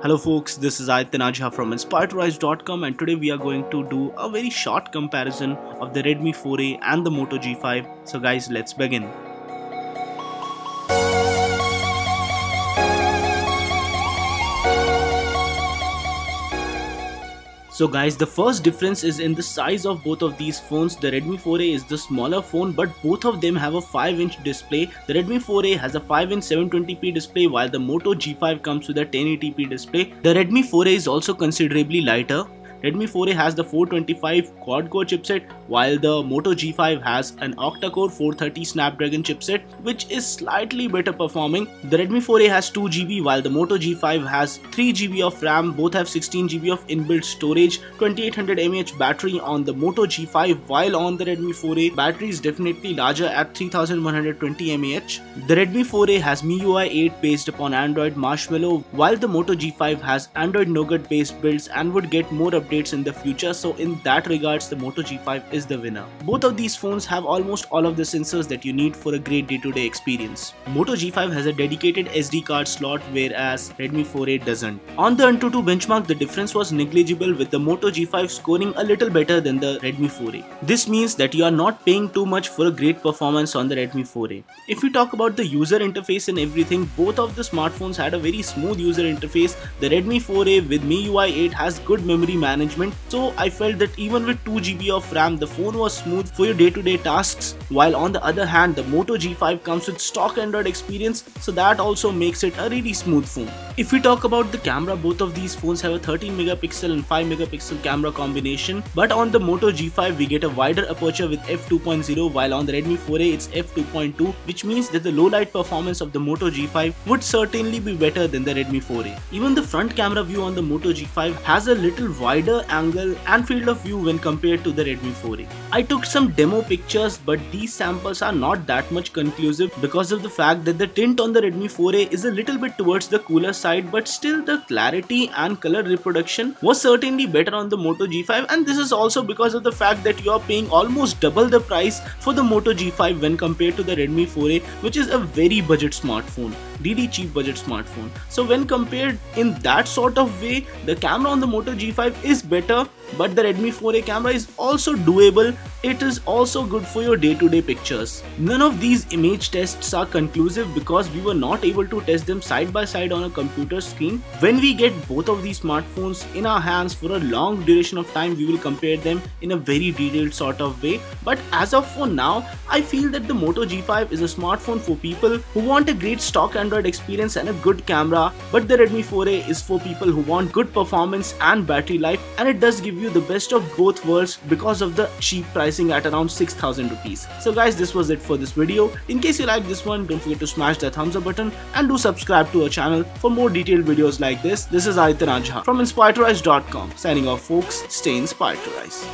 Hello folks, this is Untitled from Inspiredrise.com and today we are going to do a very short comparison of the Redmi 4A and the Moto G5. So guys, let's begin. So guys, the first difference is in the size of both of these phones. The Redmi 4A is the smaller phone, but both of them have a 5-inch display. The Redmi 4A has a 5-inch 720p display while the Moto G5 comes with a 1080p display. The Redmi 4A is also considerably lighter. Redmi 4A has the 425 quad-core chipset while the Moto G5 has an octa-core 430 Snapdragon chipset, which is slightly better performing. The Redmi 4A has 2GB while the Moto G5 has 3GB of RAM. Both have 16GB of inbuilt storage, 2800 mAh battery on the Moto G5, while on the Redmi 4A battery is definitely larger at 3120 mAh. The Redmi 4A has MIUI 8 based upon Android Marshmallow while the Moto G5 has Android Nougat based builds and would get more updates in the future, so in that regards the Moto G5 is the winner. Both of these phones have almost all of the sensors that you need for a great day-to-day experience. Moto G5 has a dedicated SD card slot whereas Redmi 4A doesn't. On the Antutu benchmark, the difference was negligible, with the Moto G5 scoring a little better than the Redmi 4A. This means that you are not paying too much for a great performance on the Redmi 4A. If we talk about the user interface and everything, both of the smartphones had a very smooth user interface. The Redmi 4A with MIUI 8 has good memory management, so I felt that even with 2GB of RAM, the phone was smooth for your day-to-day tasks, while on the other hand, the Moto G5 comes with stock Android experience, so that also makes it a really smooth phone. If we talk about the camera, both of these phones have a 13 megapixel and 5 megapixel camera combination, but on the Moto G5 we get a wider aperture with f2.0, while on the Redmi 4A it's f2.2, which means that the low light performance of the Moto G5 would certainly be better than the Redmi 4A. Even the front camera view on the Moto G5 has a little wider angle and field of view when compared to the Redmi 4A. I took some demo pictures, but these samples are not that much conclusive because of the fact that the tint on the Redmi 4A is a little bit towards the cooler side, but still the clarity and color reproduction was certainly better on the Moto G5, and this is also because of the fact that you are paying almost double the price for the Moto G5 when compared to the Redmi 4A, which is a very budget smartphone, really cheap budget smartphone. So when compared in that sort of way, the camera on the Moto G5 is better, but the Redmi 4A camera is also doable. It is also good for your day-to-day pictures. None of these image tests are conclusive because we were not able to test them side by side on a computer screen. When we get both of these smartphones in our hands for a long duration of time, we will compare them in a very detailed sort of way. But as of for now, I feel that the Moto G5 is a smartphone for people who want a great stock Android experience and a good camera, but the Redmi 4A is for people who want good performance and battery life, and it does give you the best of both worlds because of the cheap pricing at around 6,000 rupees. So guys, this was it for this video. In case you like this one, don't forget to smash that thumbs up button and do subscribe to our channel for more detailed videos like this. This is Untitled from Inspiredrise.com signing off folks. Stay inspired to rise.